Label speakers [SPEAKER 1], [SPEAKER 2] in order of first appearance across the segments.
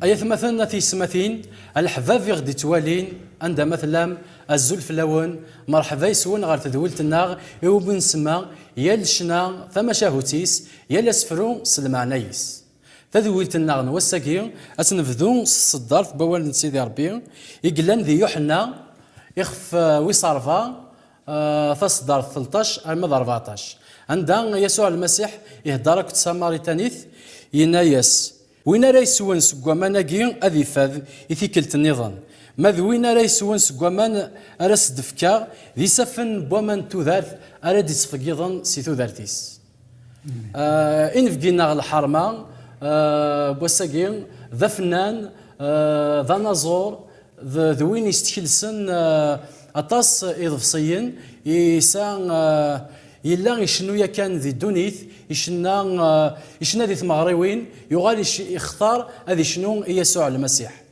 [SPEAKER 1] أيث مثلا تيسمثين الحباب غدي توالين عند مثلا الزلف لون مرحبا يسون غير تدولت الناغ يوبن سما يا الشنا ثم شاهوتيس يا الاسفرو سلمعنايس تدولت الناغ نوساكي أتنفذون الصدار بوال سيدي ربي يقلن ذي يوحنا يخف ويصرفا تصدر 13 المضى 14 عندها يسوع المسيح يهدرك تساماري تانيث ينايس وين راه يسون سكواماناكي اذي فاذ يثيكلت النظام ماذ وين راه يسون سكوامان راس دفكا ذي سفن بومان تودارت اراد يصفقيضن سي تودارتيس ان فقينا الحرمه بوساكين ذا فنان ذا نازور ذوين يستكلسن اطاس اضفصيين يسان يلا يشنو كان ذي دونيث يشنا ذي ثمغريوين يغال يختار هذه شنو يسوع المسيح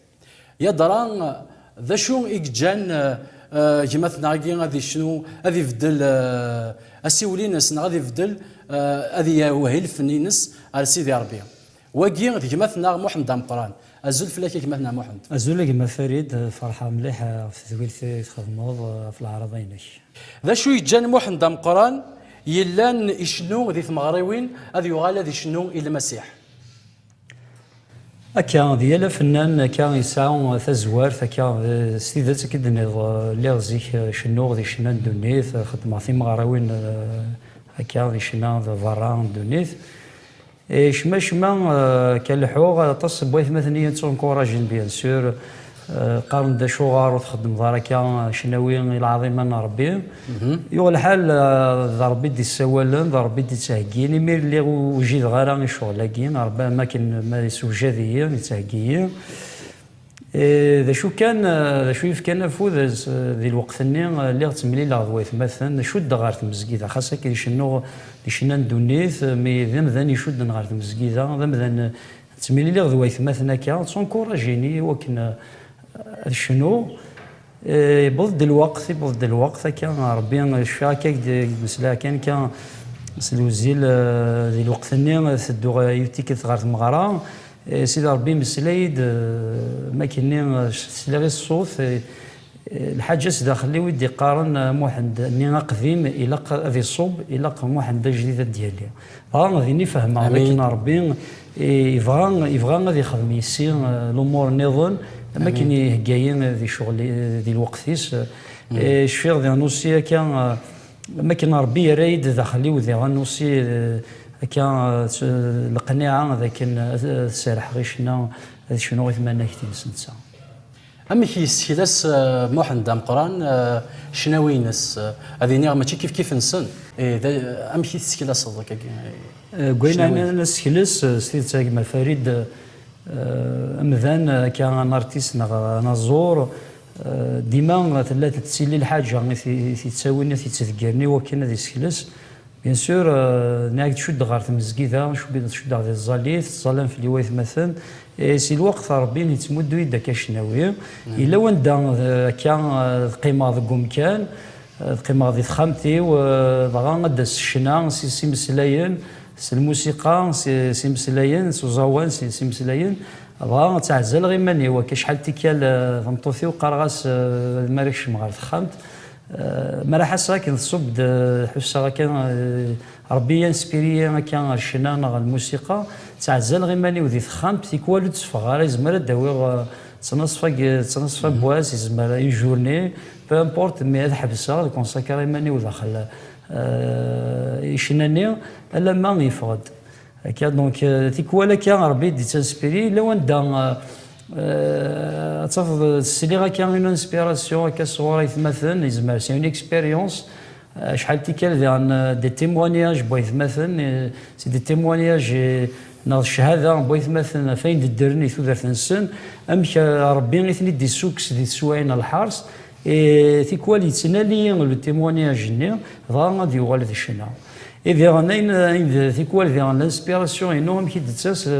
[SPEAKER 1] يا دران ذا شو إجان جماثنا هذه شنو هذه بدل السيولينس هذه بدل هذه وهي الفنينس على سيدي ربي وكي جماثنا محمد مقران الزول فلاك جماثنا محمد
[SPEAKER 2] الزول كما فريد فرحه مليحه في ذويل تخدموض في العرضين
[SPEAKER 1] ذا شو يجان محمد مقران يلان يشنو ذي ثمغريوين هذا يغال ذي شنو الى المسيح
[SPEAKER 2] أكا ديال فنان كان يساو تزوار فكا سيدات كدن اللي غزيك شنو غادي شنان دونيث خدمة في مغراوين هكا غادي شنان فران دونيث شما كان الحوغ تص بويث مثنية تونكوراجين بيان سور قارن دا شوغار وتخدم ضاركا شناوين العظيم ربي يو الحال ضربي دي السوالن ضربي دي تهكيني مير اللي وجيد غير شغلاكين ربي ما كان ما يسوجاديين يتهكيين ذا شو كان ذا شو كان نفوذ ذي الوقت اللي غتملي لا ضويث مثلا شد غير المسجد خاصة كي شنو شنان دونيث مي ذم يشد غير المسجد ذم تملي لي ضويث مثلا كان تونكوراجيني وكنا شنو بضد الوقت كان ربي شاكك مسلا كان سلوزيل ذي الوقت النيم ثدو يوتيك ثغار المغرى سيدي ربي مسلايد ما كاين سلاغي الصوت الحاجه داخلي ودي قارن موحد ني قديم الى ذي الصوب الى موحد جديده ديالي غادي نفهم لكن ربي يبغى غادي يخدم يسير الامور نظن ما كاين هكاين ذي شغل ذي الوقتيس شفيغ ذي نوسي كان ما كاين ربي رايد داخلي وذي غنوسي كان القناعه ذاك السارح غير شنو يتمنى كثير سنتسا
[SPEAKER 1] أما كي يسكيلاس محمد مقران شناوينس هذه نيغ ماشي كيف نسن أما كي يسكيلاس صدق
[SPEAKER 2] قلنا أنا نسكيلاس سيدي كما فريد أمذان كان ارتيست نزور ديما ثلاثة تسيلي الحاجة تساويني تذكرني وكنا ذي سكيلاس بيان سور ناك تشد غير المسكيده تشد غير الزاليت الظلام في اليويث مثلا سي الوقت ربي يتمدو يدك شناوي الا وندا كان القيمه ذكم كان القيمه ذي خامتي وبغا غدا الشنا سي مسلاين سي الموسيقى سي مسلاين سوزاوان سي مسلاين بغا تعزل غير ماني وكشحال تيكال فمطوثي وقرغاس ماركش مغار خامت ما راح كان تصب حسا كان ربي انسبيري كان الشنان الموسيقى تعزل غير ماني وذي خامت تيكوالو تسفغ يزمر داوي تنصف بواس يزمر اي جورني بو امبورت مي هذا حبسه كونساكري ماني وداخل يشناني الا ما يفقد هكا دونك تيكوالا كان ربي دي تنسبيري لو ندا تفضل السليغه كان اون انسبيراسيون كصوره مثلا يزمر سي اون اكسبيريونس شحال تيكال ديال دي تيموانياج بغيت مثلا سي دي تيموانياج ناض الشهاده بغيت مثلا فين درني ثلاث سن امشى ربي غيثني دي سوكس دي سواين الحرس تيكوالي تسنالي لو تيموانياج ني غادي يوغال ذي الشنا اذا غنين تيكوال ديال الانسبيراسيون انهم كي دتاس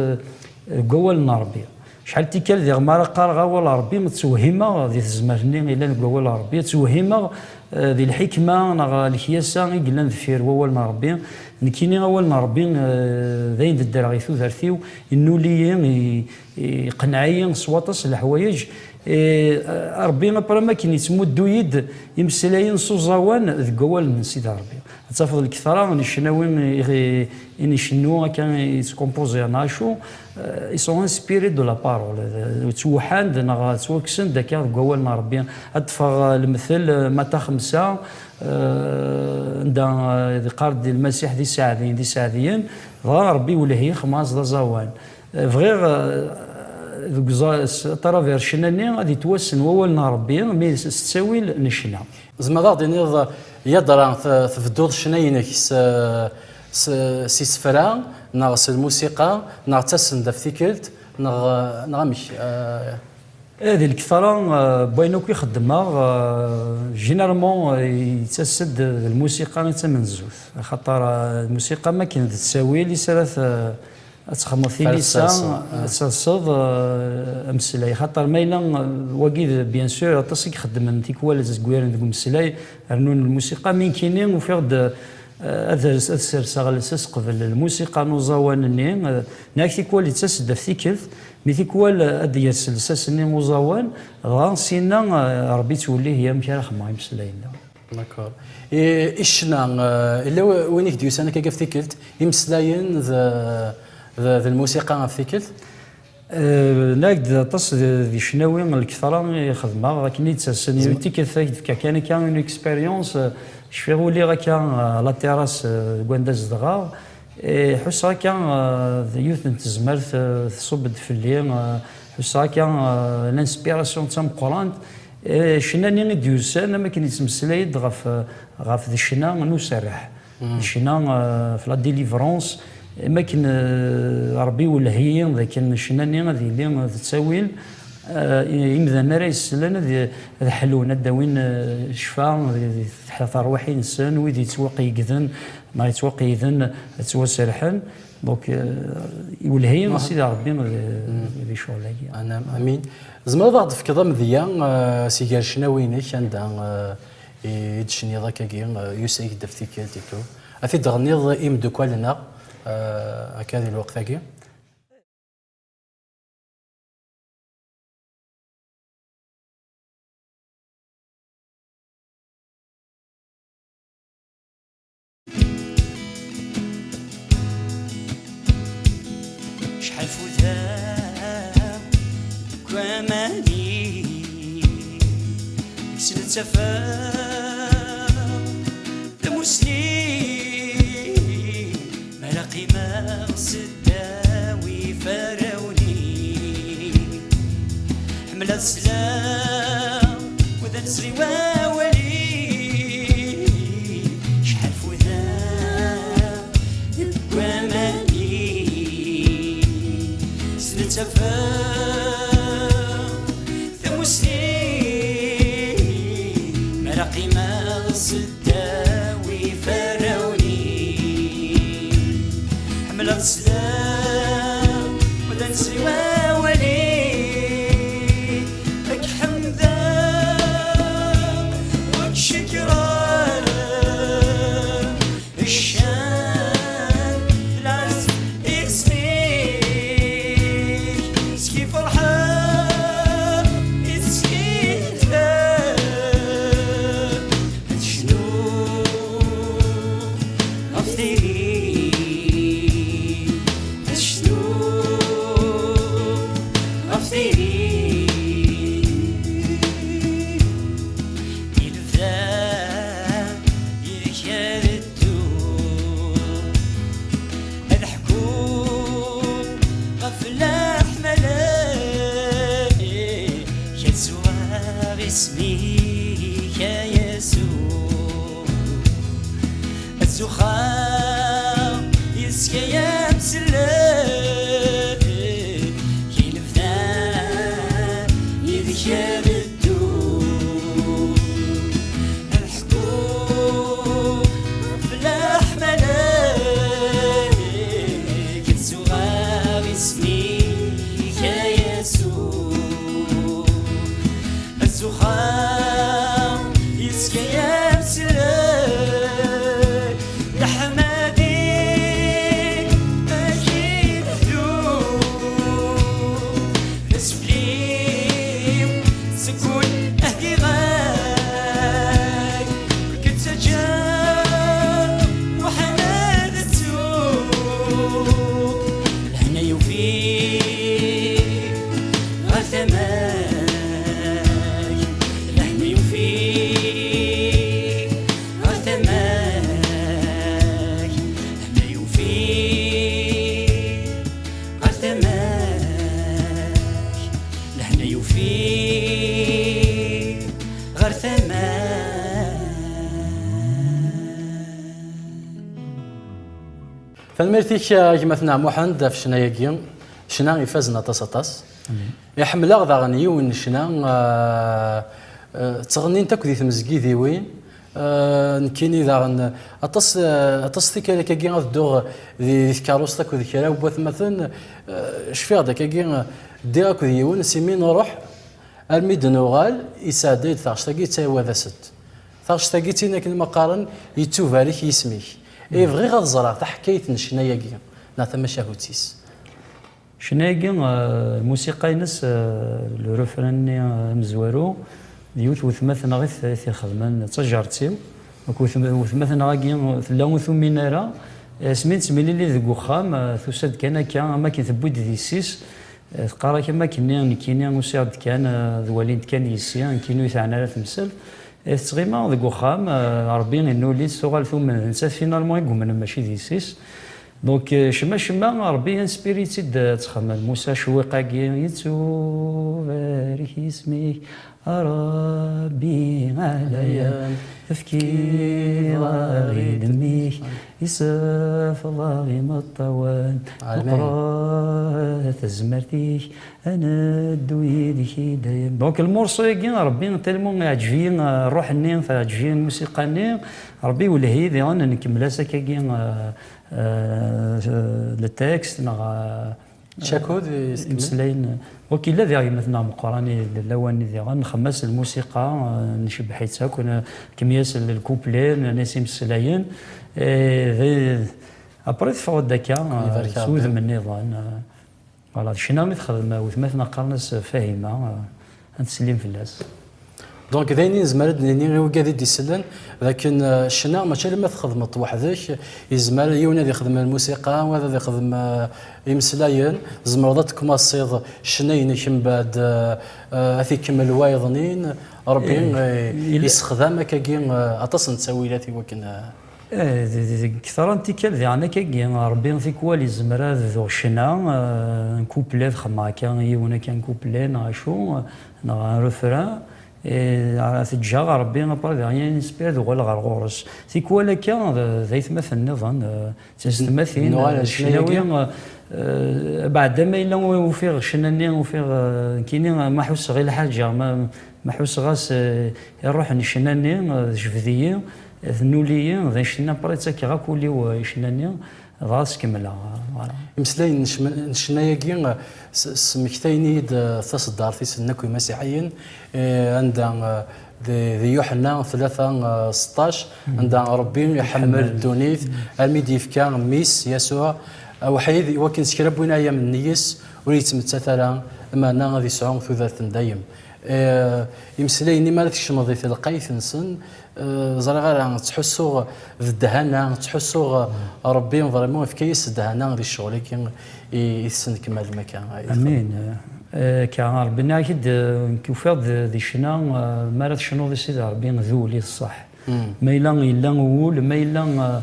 [SPEAKER 2] قوال ربي شحال تيكال ديال ما قارغا ولا ربي متوهمه ذي الزمرني الا نقول ربي توهمه ذي الحكمه الكياسه قلنا نذفير وول ربي نكيني أول ربي ذاين الدرغي ثوثرثيو إنه لي يقنعي سواطس الحوايج ربي نبرا ما كاين يتمد يد يمسلاين سوزاوان ذك أول من سيد ربي تفضل الكثرة من الشناوين إن يشنو كان يتكومبوزي ناشو ils sont inspirés de la parole توحان نغا توكسن داك قوال ربي أدفع المثل متى خمسة عند قارد المسيح دي ساعدين ربي ولا هي خماس دا زوان فغير طرافير شناني غادي توسن وول ربي مي تساوي نشنا
[SPEAKER 1] زعما غادي نض يضرا تفدوض شناينك سي سفرا ناغس الموسيقى نغتسن دفتيكلت نغمش
[SPEAKER 2] هذه الكثرة بينو كي خدمها جينيرالمون يتسد الموسيقى من الزوث خاطر الموسيقى ما كانت تساوي لي ثلاث تخمر في لسان تصد امسلاي خاطر مايلا واكيد بيان سور تصيك خدم تيكوال زكويرن ديك مسلاي رنون الموسيقى من كاينين وفي هذا السرسغ قبل الموسيقى نوزاوان نين ناكتي كوال تسد في كيف مي كوال ادي السلساس نين موزاوان غانسينا ربي تولي هي مشى خما مسلاينا
[SPEAKER 1] داكور إشنا الا وينك ديوس انا كيف تيكلت يمسلاين ذا الموسيقى في كيف
[SPEAKER 2] ناقد تص ذي شناوي الكثرة يخدمها لكن تسني تيكلت كان اون اكسبيريونس شفيغو لي غاكا لا تيراس كوانداز دغا حس هكا يوث نتزمر تصب في الليل حس هكا لانسبيراسيون تام قرانت شناني ديوسان ما كان يتمسلايد غاف ذي الشنا نسرح الشنا في لا ديليفرونس ما كان ربي ولا هي ذاك الشناني غادي اللي تساويل يمذن رايس لنا ذي حلونا داوين شفا حث روحي انسان ويدي يتوقي يقذن ما يتوقي يذن توسرحن دونك يولهي سيدي ربي ذي شغل
[SPEAKER 1] انا امين زعما بعض في كذا مذيا سيجار شناوينك عندها يدشني ذاك يوسيك دفتيكالتيكو افيد تغنيض ام دو كوالنا هكذا الوقت ثاقي
[SPEAKER 3] شحال فوتها كواماني كسل تفاق لمسني ملاقي ما صداوي فراوني حملة السلام وذا نسري واولي شحال فوتها كواماني تفاق ثمسني ملاقي ما صداوي فراوني حملة السلام ولا نسري واولي لك حمدا وك شكرا الشان العزم اسمي اسميك يا يسوع الزخام يسكي يا مسلم يلفنا يذكر الدور الحكوم فلاح ملاك الزخام اسميك يا يسوع الزخام يسكي يا مسلم يا حمادي
[SPEAKER 1] فالمرتيك مثلا محمد في شناياكي شنا يفازنا طاس يحمل ذا غنيون شنا تغنين تاكو دي تمزكي ذي وين نكيني ذا اطس تيكا كاكي غدوغ ذي كاروس تاكو ذي كرا وبوث مثلا شفيغ داك كاكي دير اكو ديون سيمي نروح الميد نوغال يساعدي ثاشتاكي تايوا ذا ست ثاشتاكي تينا كلمه قارن يتوفاريك يسميك اي فغي غاد زرا تا حكايه شناياكي نا ثما شاهوتيس
[SPEAKER 2] شناياكي الموسيقى ينس لو ريفراني مزوارو ديوت وثمثنا غير خدمان تجارتي وثمثنا غاكي ثلاث ثمينارا سميت سميلي لي ذك وخام ثوساد كان ما كيثبود دي سيس تقرا كما كيني وسعد كان ذوالين كان يسيان كينو يثعنا تمثل تغيما ذك وخام ربي نولي سوغال ثم نسى فينالمون يقوم ماشي دي سيس دونك شما ربي انسبيريتي تخمم موسى شويقاكي يتو بارك اسمك ربي عليا تفكير غي دميك يساف الله ما الطوال نقرا زمرتيك انا دويدك دايم دونك المورسيكي ربي تالمون يعجبين الروح النين فيعجبين الموسيقى النين ربي ولهيدي انا نكمل ساكاكي التكست
[SPEAKER 1] شاكود
[SPEAKER 2] مسلين وكيلا ذي مثلا مقراني اللواني ذي نخمس الموسيقى نشبحيتها كنا كمياس الكوبلي نسيم السلاين ذي ابريت فوت داكا سوذ من النظام فوالا شنو تخدم وثمثنا قرنس فاهمه نتسلم في الناس
[SPEAKER 1] دونك داينين زمرد نيني غير وكادي ديسلن لكن الشنا ماشي لما تخدمت وحدك يزمر يونا اللي يخدم الموسيقى وهذا اللي يخدم يمسلاين زمرضتك ما الصيد شناين كم بعد اثيكم الوايضنين ربي يستخدم كاين اتصن تسويلاتي وكن
[SPEAKER 2] كثر انت كال يعني كاين ربي في كوالي زمر ذو شنا كوبلي خما كان يونا كان كوبلي نعشو ريفران تجا ربي نبرد يعني نسبير ذوال غرغورس في كوالا كان ذي ثمثل النظام تستمثل شناوي بعد ما إلا وفيغ شناني وفيغ كيني ما حوس غير الحاجة ما حوس غاس يروح نشناني جفذيين ذنوليين ذي شنا بريتا كي غاكولي وشناني غاس كملا
[SPEAKER 1] مسلاين نشناياكي سمكتيني تصدر في سنكو مسيحيين عندنا ذي يوحنا 3:16 عندنا ربي يحمل الدونيث الميديف كان ميس يسوع وحيد وكن سكرب وين ايام النيس وليتمتثلا معنا غادي يسعون ثلاث دايم يمسلايني ما تكشمضي في القيث نسن زرا غير تحسوا الدهانه تحسوا ربي فريمون في كيس الدهانه غادي الشغل كي يسن كمال المكان
[SPEAKER 2] امين كان ربنا اكيد كيفاض ذي شنا ما راه شنو ذي سيدي ربي ذولي الصح ما الا نقول ما الا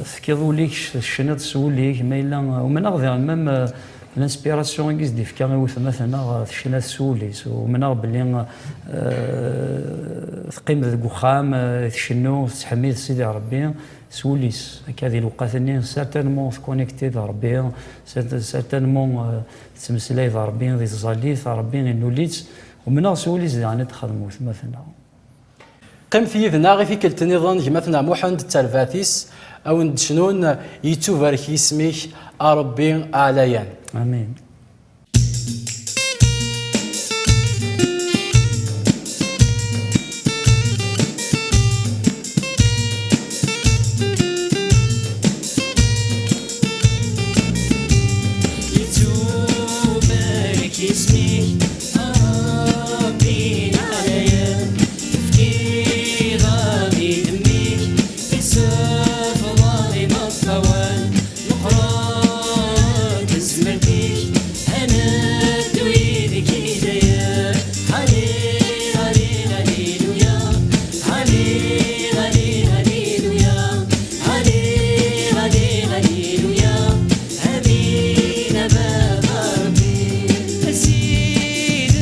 [SPEAKER 2] فكيضوليك الشنا تسوليك ما الا ومن اغذر ميم الانسبيراسيون كيس دي فكا غيوث مثلا الشنا تسوليس ومن بلي تقيم ذوك وخام تشنو تحميد سيدي ربي سوليس هكا الوقت سيرتينمون كونيكتي ربي سيرتينمون تمسلاي ربي ذي زاليث ربي نوليت ومن سوليس يعني تخدموا مثلا
[SPEAKER 1] قيم في ذنا غير في كل نظام مثلا محمد التلفاتيس او ندشنون يتوفارك يسميك ربي اعليان
[SPEAKER 2] امين
[SPEAKER 3] سيد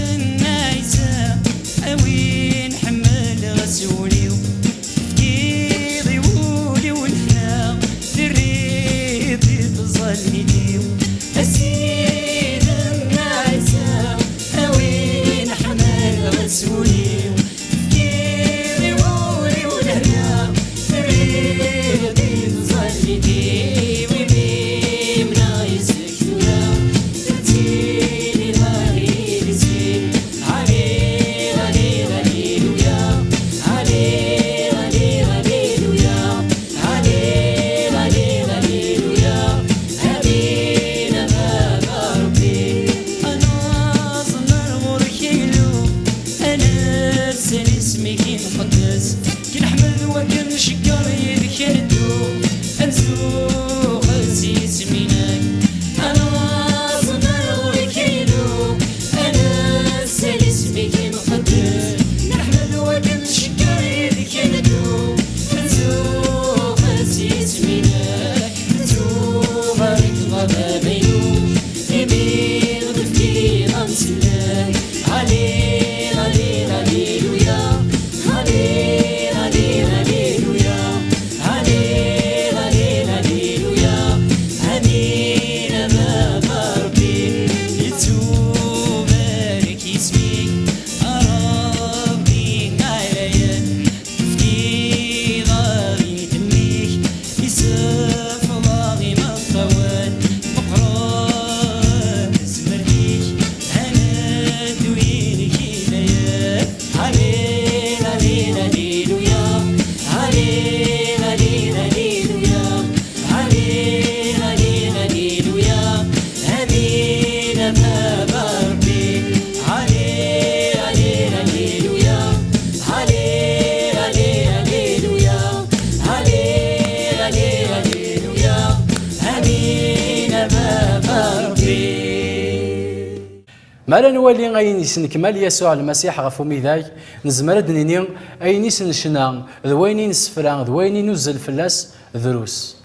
[SPEAKER 1] ما لا نولي أين يسنكمل يسوع المسيح غفو ميداك نزمر نيني أين يسنشنا ذويني نسفرا ذويني نزل فلاس دروس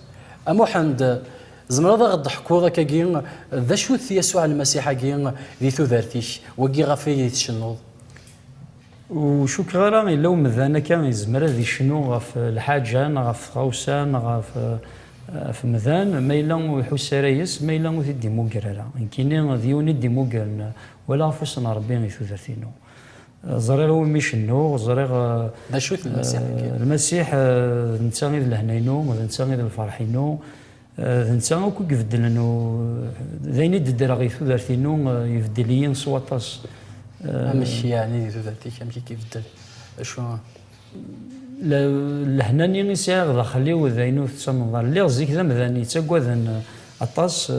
[SPEAKER 1] أموحند زمرا غد حكوضا كاكين ذا شوث يسوع المسيح كاين ذي ثوذارتيش وكي غفي تشنوض
[SPEAKER 2] وشو كغيرا إلا ومذانا كان يزمر ذي شنو غف الحاجة غف غوسان غف في مذان ما إلا ويحوس رايس ما إلا وثي ديموكرالا يمكن ديوني ديموكرا ولا فوسنا ربي يثوذرتينو زريغ هو ميشنو زريغ
[SPEAKER 1] ذا شوث المسيح
[SPEAKER 2] المسيح نتا غير لهناينو نتا غير الفرحينو نتا وكو يفدل انه ذاين يدير غير ثوذرتينو يفدليين سواطاس
[SPEAKER 1] ماشي يعني ثوذرتيش ماشي كيف دل شو
[SPEAKER 2] لهناني يساغ داخلي وذاينو تصنظر اللي زيك ذا مذاني تاكوذن اطاس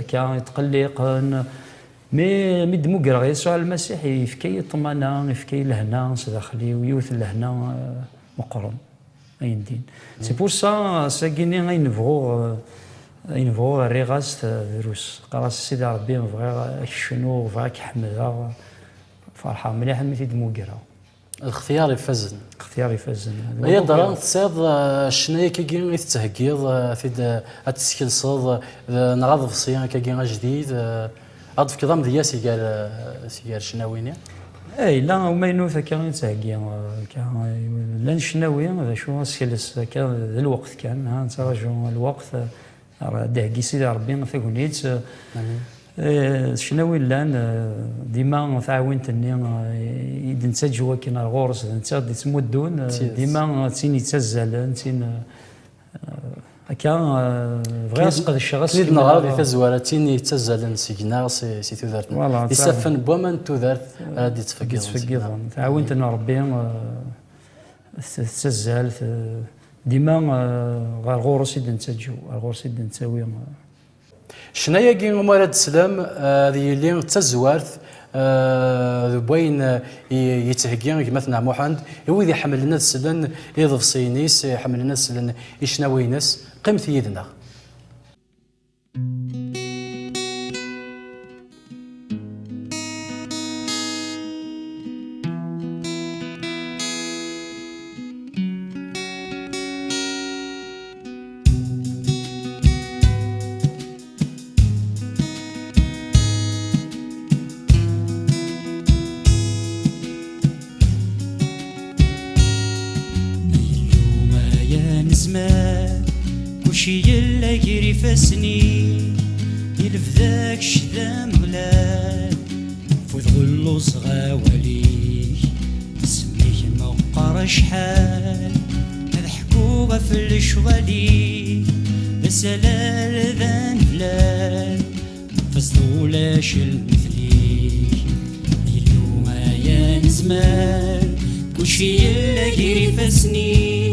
[SPEAKER 2] كان يتقلق مي دموكرا يسوع المسيح يفكي الطمانه يفكي لهنا داخلي ويوث لهنا مقرن اين دين سي بور سا ساكيني غينفغو الريغاس فيروس قراص سيدي ربي نبغي شنو فاك حمدا فرحه مليحه مي دموكرا
[SPEAKER 1] الاختيار يفزن هي دران تصيد الشنايه كي تتهكيض في تسكلصد نغاض في الصيام كي جديد عاد في كظام ديال سيجار شناويني
[SPEAKER 2] اي لا وما ينوث كان تهكي كان لا شناوي هذا شو سكلس كان الوقت كان ها نتراجعوا الوقت راه دهكي سيدي ربي ثقوليت شناوي لان ديما تعاونتني يدنتجوا كنا الغورس نتا تمدون ديما تيني تزال تين كان بغا يسقط الشغس
[SPEAKER 1] سيد نغرض في الزواره تيني تزال نسينا سي تودرت يسفن بومن تودرت غادي
[SPEAKER 2] تفقد تعاونتنا ربي تزال ديما غورس يدنتجوا الغورس يدنتاوي
[SPEAKER 1] شنايا كي مراد السلام ذي اللي تزوارث بوين يتهكي كما تنع محمد يوذي حمل لنا السلن يضف صينيس يحمل لنا السلن يشناوينس قيمت يدنا
[SPEAKER 3] كلشي يلا يجري فاسني يلف ذاك شذا مغلال فوت غلو صغاولي سميه موقر شحال هذا حكوبة في الشوالي بسلال ذا نفلال فصدولاش المثلي يلو ما يا نزمان كلشي يلا يجري فاسني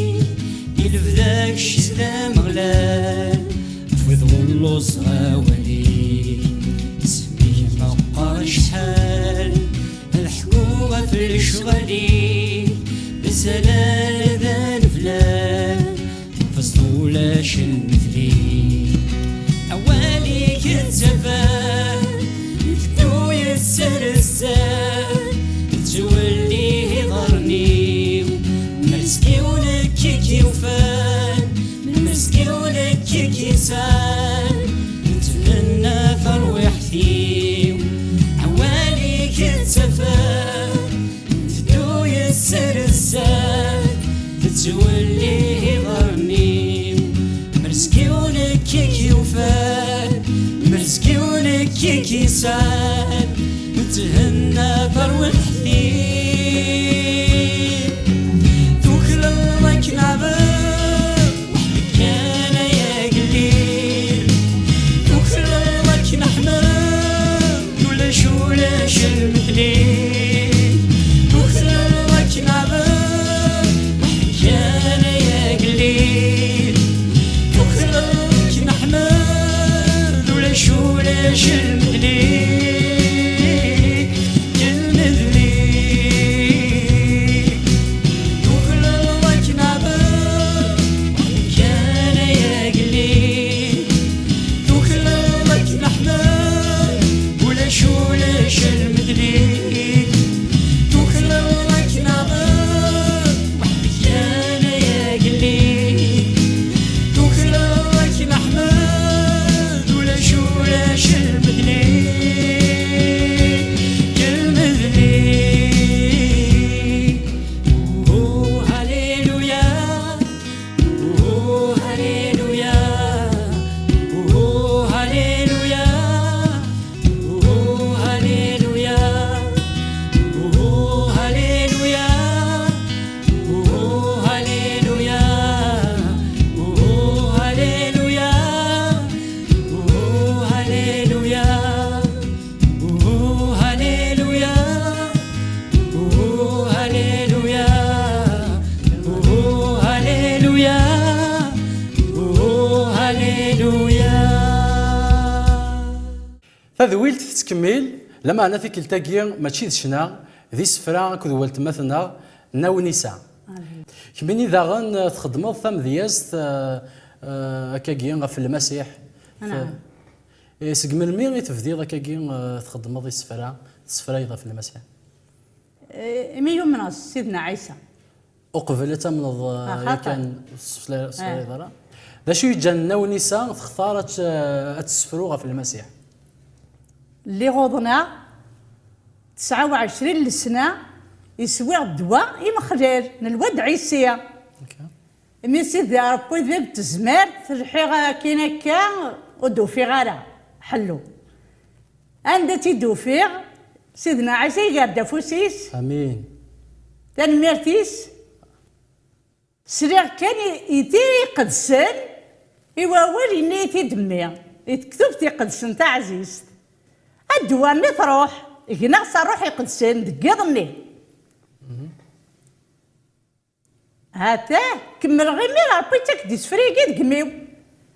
[SPEAKER 3] يلف ذاك شذا مغلال فوت غلو صغاولي سميه موقر شحال الحكومة في الشغالي بسلال ذا نفلال فصدولاش المثلي أوالي كتفان يكدو يسر السال توليه ضرني مرسكي ونكيكي وفان من مرسكي ونكيكي سال نتمنى فروح فيه عوالي كتفان تدو يسر السال تتوليه ضرني مرسكي ونكيكي وفان مرسكي ونكيكي سال نتهنى فروح فيه
[SPEAKER 4] شو ليش
[SPEAKER 1] ذويلت تكمل لما انا في كلتاكي ماشي شنا ذي سفرا كذ ولت مثلا ناونيسا كميني ذا غن تخدموا ثم دياست هكاكي غف المسيح
[SPEAKER 4] نعم
[SPEAKER 1] سقمل مين تفدي هكاكي تخدموا ذي سفرا يضاف المسيح
[SPEAKER 4] ميو من سيدنا عيسى
[SPEAKER 1] وقبل تمنض
[SPEAKER 4] خاطر.
[SPEAKER 1] كان سفرا ذا شو يجن ناونيسا اختارت تسفروها في المسيح
[SPEAKER 4] اللي غوضنا 29 سنة يسوي الدواء يمخجل الواد عيسى مي سيدي ربي ذيب تزمار تلحي كينا كا ودوفي غالا حلو عند تيدوفي سيدنا عيسى يقعد فوسيس
[SPEAKER 1] امين
[SPEAKER 4] تنميرتيس سريع كان يتيري قدسن إوا ولي نيتي دمي يتكتب تيقدسن تاع عزيز الدواء مي تروح ينقص روح يقدسن دقيضني هاتا كمل غير مي ربي تكديس فريقي دقميو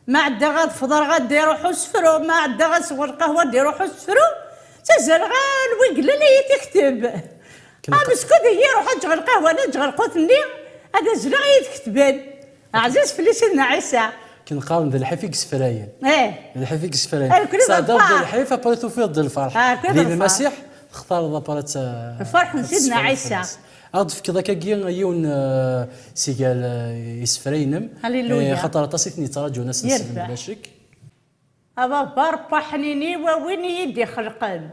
[SPEAKER 4] ما عدا غاد فضر غاد يروحو سفرو ما عدا غاد سوى القهوة يروحو سفرو تزال غا الويقل اللي تكتب مسكود هي روح تشغل قهوة نشغل قوتني هذا زرع يتكتبان عزيز في سيدنا عيسى
[SPEAKER 1] كنقارن ذا الحفيق سفراين الحفيق سفراين
[SPEAKER 4] كل
[SPEAKER 1] سعداء ذا الحيف ابريتو في ضد الفرح
[SPEAKER 4] كل
[SPEAKER 1] ذي
[SPEAKER 4] الفرح.
[SPEAKER 1] المسيح اختار ذا برات
[SPEAKER 4] الفرح من سيدنا عيسى
[SPEAKER 1] اضف كذا كاكي يون سيقال يسفرينم
[SPEAKER 4] هللويا.
[SPEAKER 1] خاطر تصيتني تراجو ناس نسلم
[SPEAKER 4] يربح.
[SPEAKER 1] بلا شك
[SPEAKER 4] أبا بربا حنيني ووين يدي خلقان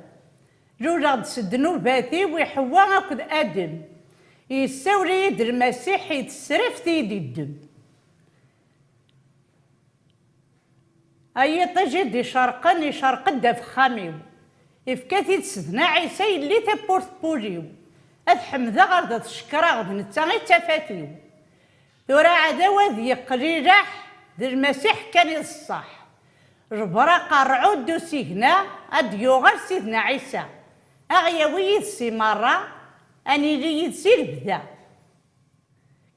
[SPEAKER 4] جوجا تسدنو باتي ويحوا أكد آدم يساولي يد المسيح يتسرف تيدي الدم أي تجد يشرق الدف خاميو إفكاتي تسدنا عيسى اللي تبورت بوليو أذحم ذا غرضة تشكرا غد نتاغي تفاتيو ثورا عداوة ذي قريراح ذي المسيح كان يصح ربراق الرعود سيهنا أديوغر سيدنا عيسى أغيوي سي مرة أني لي يدسير بدا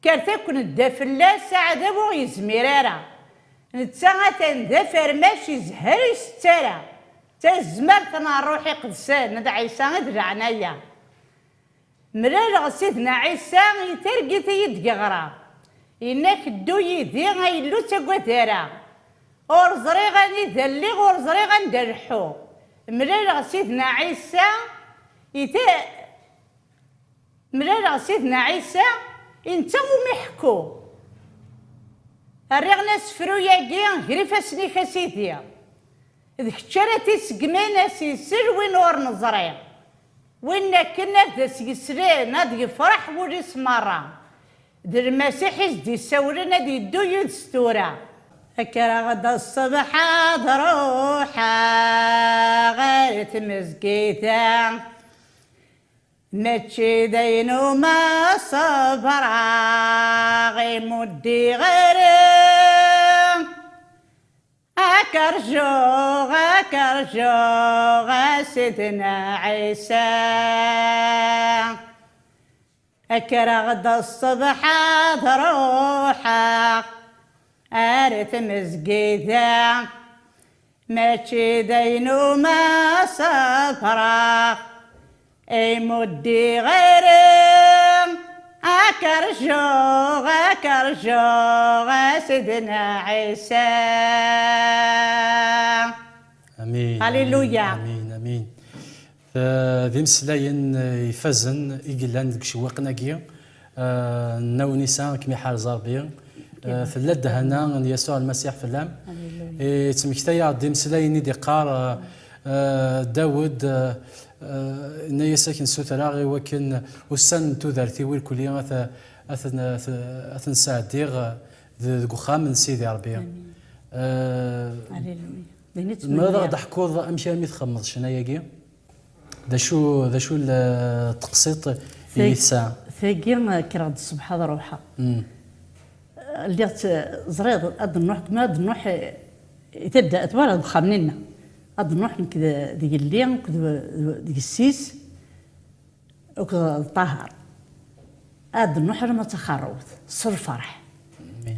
[SPEAKER 4] كارتاكن الدافلا ساعة بو يزميرارا نتساغا تندافر ماشي زهري ستارا تزمر تنا روحي قدسان ند عيسى ند عنايا ملالغ سيدنا عيسى يترقي تيد غرا إنك دو يدي غيلو تاكواتارا اور زريغا ندلي اور زريغا ندرحو ملالغ سيدنا عيسى ملالغ سيدنا عيسى انت ومحكو الرغنا سفرو ياكي غريفاسني كاسيدي ذيك تشارتي سقمينا سيسر وين ور نزري وين كنا داس يسرين هاد يفرح وليس مرة ذا المسيح يزدي ساورنا دي دو يدستورا هكا غدا الصبح روحا غير تمزقيتا ماشي دينو ما صبر غي مدي غير أكرجو سيدنا عيسى أكرا غدا الصبح روحا أرث مزقيدا ماشي دينو ما صفرا اي مدي غير أكرجو سيدنا عيسى
[SPEAKER 1] امين
[SPEAKER 4] هللويا.
[SPEAKER 1] امين ذي مسلاين يفزن يقلان ديك شواقنا كي ناونيسان كمي حال زاربي في اللد هنا يسوع المسيح في اللام تمكتايا دي مسلاين دي قار داود نيا ساكن سوتراغي وكن وسن تذرتي والكلية أثن ساعديغ ذو خام سيدي ربي ماذا ضحكوض أمشي أمي تخمض شناياكي ذا شو التقسيط يسا
[SPEAKER 4] ثاقي كراد الصبح هذا روحها اللي زريض أد النوح ما أد النوح تبدأ أتوالد خامنينا أد النوح كذا ديك الليل كذا ديك السيس وكذا الطهر أد النوح لما تخروت صر فرح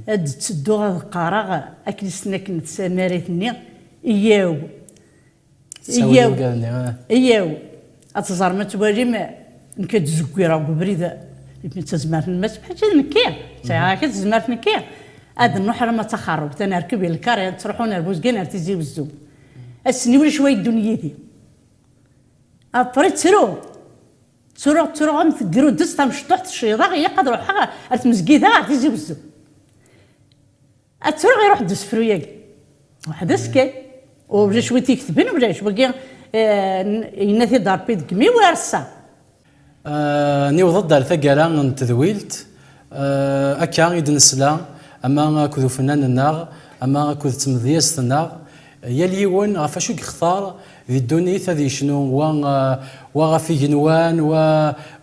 [SPEAKER 4] أد تسدو هذا القراغ أكل سنك نتسامريتني إياو إياو
[SPEAKER 1] قالني
[SPEAKER 4] إياو أتزار ما توالي ما نكاد زكيرة وبريدة تزمرت الماس بحال نكير هكا تزمرت نكير هذا النحر ما تخرب تنركب الكار تروحون البوزكان تيزي بالزوم السني ولا شويه الدنيا دي ابري ترو غام تقرو دست مشطوح الشيطان هي قادر حاجه المسكيده تيزي بالزوم ترو غيروح دس فروياك واحد سكان وبلا شويه تكتبين وبلا شويه يناتي ضربي دكمي ولا رصا
[SPEAKER 1] نيوض دار ثقالا نتذويلت أكا إذ نسلا أما كذو فنان النار أما كذو تمضياس النار يليون غفاشو يختار في الدنيا ذي شنو وغفي جنوان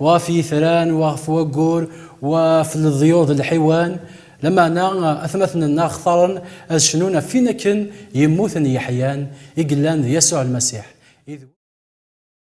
[SPEAKER 1] وغفي ثران وغفي وقور وفي الضيوض الحيوان لما أنا أثمثنا النار اختارن شنونا فينا كن يموتن يحيان يقلان يسوع المسيح